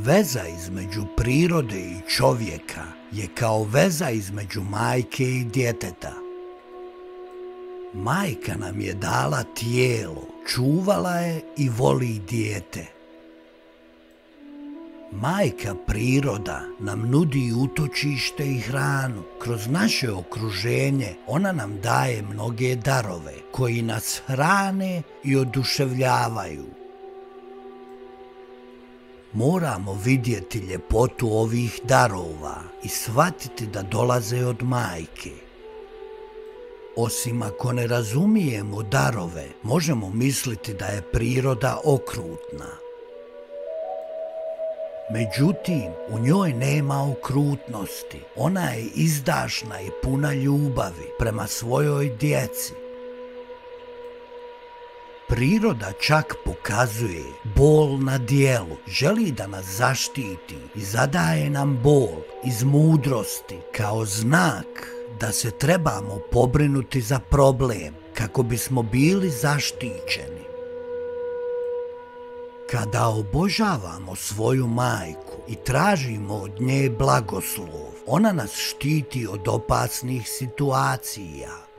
Veza između prirode i čovjeka je kao veza između majke i djeteta. Majka nam je dala tijelo, čuvala je i voli dijete. Majka priroda nam nudi utočište i hranu. Kroz naše okruženje ona nam daje mnoge darove koji nas hrane i oduševljavaju. Moramo vidjeti ljepotu ovih darova i shvatiti da dolaze od majke. Osim ako ne razumijemo darove, možemo misliti da je priroda okrutna. Međutim, u njoj nema okrutnosti. Ona je izdašna i puna ljubavi prema svojoj djeci. Priroda čak pokazuje bol na djelu, želi da nas zaštiti i zadaje nam bol iz mudrosti kao znak da se trebamo pobrinuti za problem kako bismo bili zaštićeni. Kada obožavamo svoju majku i tražimo od nje blagoslov, ona nas štiti od opasnih situacija.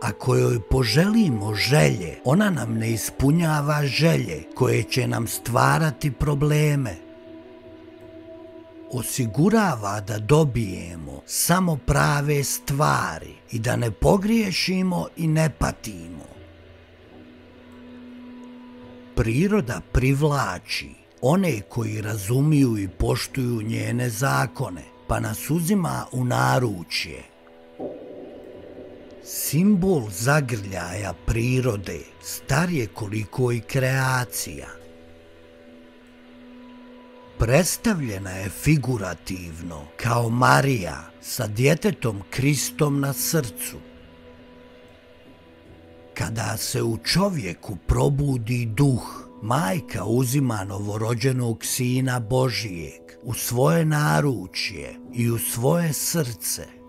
Ako joj poželimo želje, ona nam ne ispunjava želje koje će nam stvarati probleme. Osigurava da dobijemo samo prave stvari i da ne pogriješimo i ne patimo. Priroda privlači one koji razumiju i poštuju njene zakone, pa nas uzima u naručje. Simbol zagrljaja prirode star je koliko i kreacija. Predstavljena je figurativno kao Marija sa djetetom Kristom na srcu. Kada se u čovjeku probudi duh, majka uzima novorođenog Sina Božijeg u svoje naručje i u svoje srce.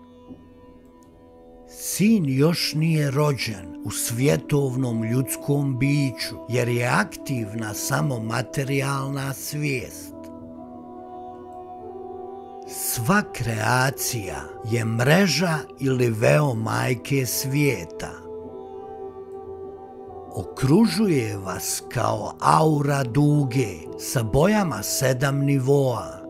Sin još nije rođen u svjetovnom ljudskom biću, jer je aktivna samo materijalna svijest. Sva kreacija je mreža ili veo majke svijeta. Okružuje vas kao aura duge sa bojama 7 nivoa.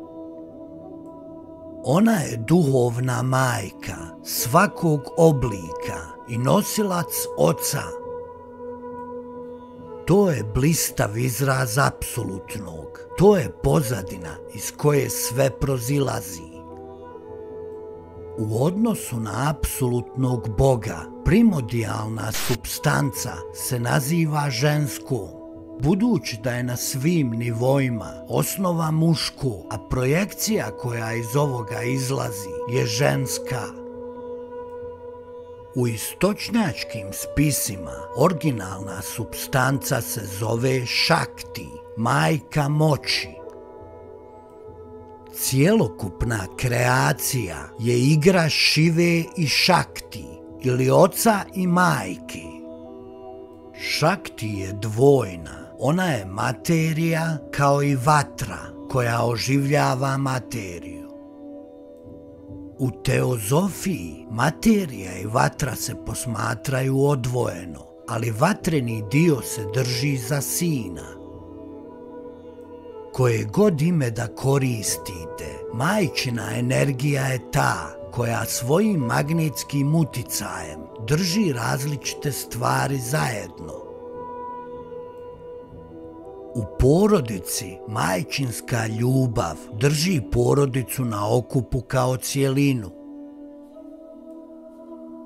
Ona je duhovna majka svakog oblika i nosilac oca. To je blistav izraz apsolutnog. To je pozadina iz koje sve prozilazi. U odnosu na apsolutnog Boga, primordijalna supstanca se naziva ženskom, budući da je na svim nivoima osnova muško, a projekcija koja iz ovoga izlazi je ženska. U istočnjačkim spisima originalna supstanca se zove Šakti, majka moći. Cjelokupna kreacija je igra Šive i Šakti, ili oca i majke. Šakti je dvojna, ona je materija kao i vatra koja oživljava materiju. U teozofiji materija i vatra se posmatraju odvojeno, ali vatreni dio se drži za Sina. Koje god ime da koristite, majčina energija je ta koja svojim magnetskim uticajem drži različite stvari zajedno. U porodici majčinska ljubav drži porodicu na okupu kao cjelinu.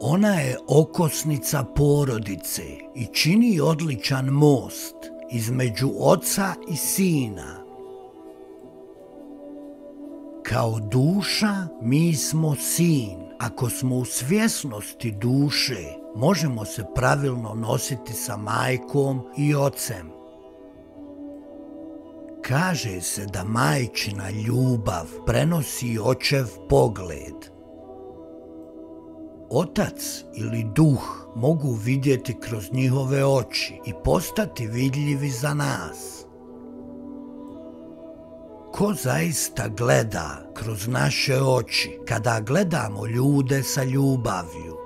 Ona je okosnica porodice i čini odličan most između oca i sina. Kao duša mi smo sin. Ako smo u svjesnosti duše, možemo se pravilno nositi sa majkom i ocem. Kaže se da majčina ljubav prenosi očev pogled. Otac ili duh mogu vidjeti kroz njihove oči i postati vidljivi za nas. ko zaista gleda kroz naše oči kada gledamo ljude sa ljubavlju?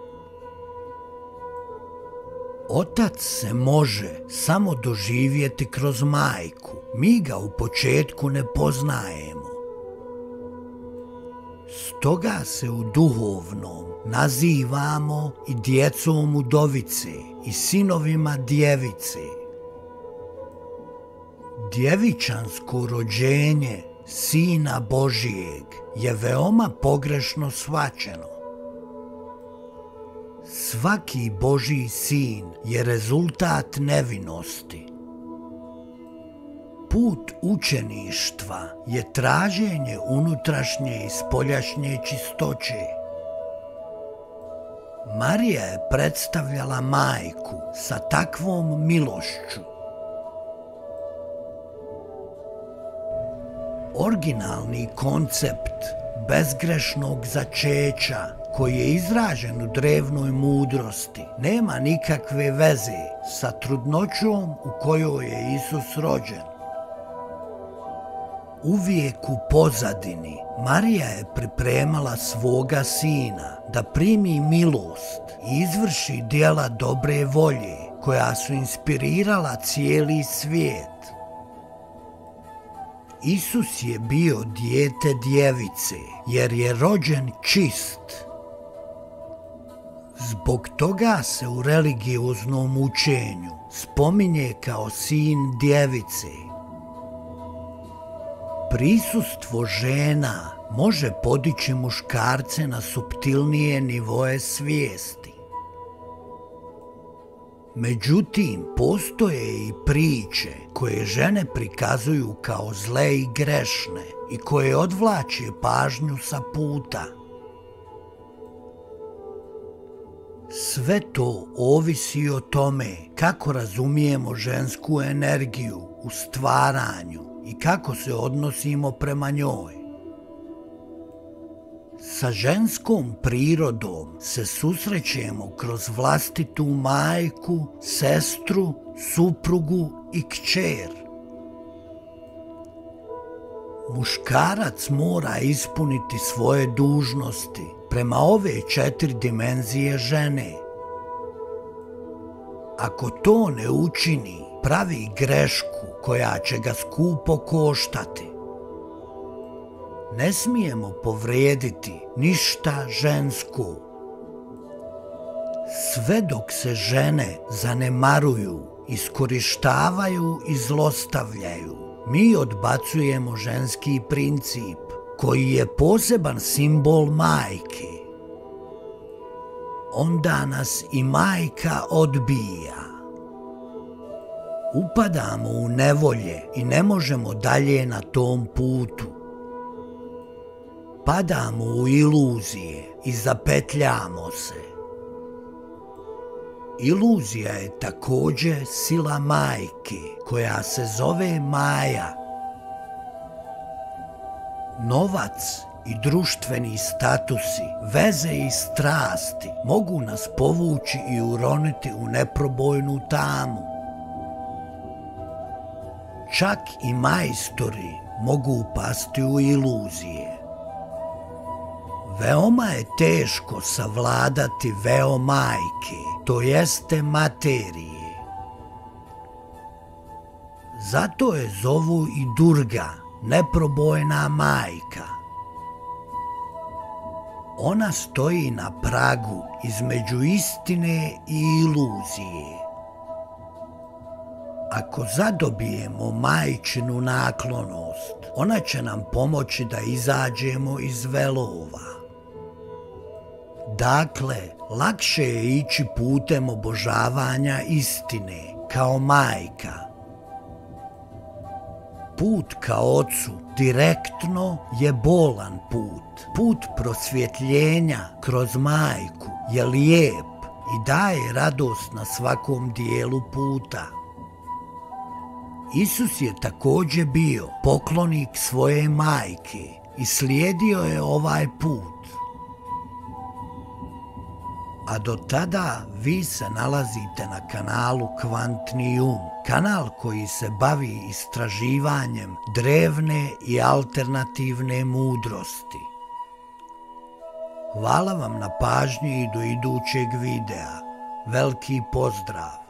Otac se može samo doživjeti kroz majku, mi ga u početku ne poznajemo. Stoga se u duhovnom nazivamo i djecom udovice i sinovima djevice. Djevičansko rođenje Sina Božijeg je veoma pogrešno shvaćeno. Svaki Božji sin je rezultat nevinosti. Put učeništva je traženje unutrašnje i spoljašnje čistoće. Marija je predstavljala majku sa takvom milošću. Originalni koncept bezgrešnog začeća koji je izražen u drevnoj mudrosti nema nikakve veze sa trudnoćom u kojoj je Isus rođen. Uvijek u pozadini Marija je pripremala svoga sina da primi milost i izvrši djela dobre volje koja su inspirirala cijeli svijet. Isus je bio dijete djevice jer je rođen čist. Zbog toga se u religioznom učenju spominje kao sin djevice. Prisustvo žena može podići muškarce na suptilnije nivoe svijesti. Međutim, postoje i priče koje žene prikazuju kao zle i grešne i koje odvlače pažnju sa puta. Sve to ovisi o tome kako razumijemo žensku energiju u stvaranju i kako se odnosimo prema njoj. Sa ženskom prirodom se susrećemo kroz vlastitu majku, sestru, suprugu i kćer. Muškarac mora ispuniti svoje dužnosti prema ove 4 dimenzije žene. Ako to ne učini, pravi grešku koja će ga skupo koštati. Ne smijemo povrijediti ništa žensko. Sve dok se žene zanemaruju, iskorištavaju i zlostavljaju, mi odbacujemo ženski princip, koji je poseban simbol majke. Onda nas i majka odbija. Upadamo u nevolje i ne možemo dalje na tom putu. Padamo u iluzije i zapetljamo se. Iluzija je također sila majke koja se zove Maja. Novac i društveni statusi, veze i strasti mogu nas povući i uroniti u neprobojnu tamu. Čak i majstori mogu upasti u iluzije. Veoma je teško savladati veo majke, to jeste materije. Zato je zovu i Durga, neprobojna majka. Ona stoji na pragu između istine i iluzije. Ako zadobijemo majčinu naklonost, ona će nam pomoći da izađemo iz velova. Dakle, lakše je ići putem obožavanja istine, kao majka. Put ka ocu direktno je bolan put. Put prosvjetljenja kroz majku je lijep i daje radost na svakom dijelu puta. Isus je također bio poklonik svoje majke i slijedio je ovaj put. A do tada vi se nalazite na kanalu Kvantni um, kanal koji se bavi istraživanjem drevne i alternativne mudrosti. Hvala vam na pažnji i do idućeg videa. Veliki pozdrav!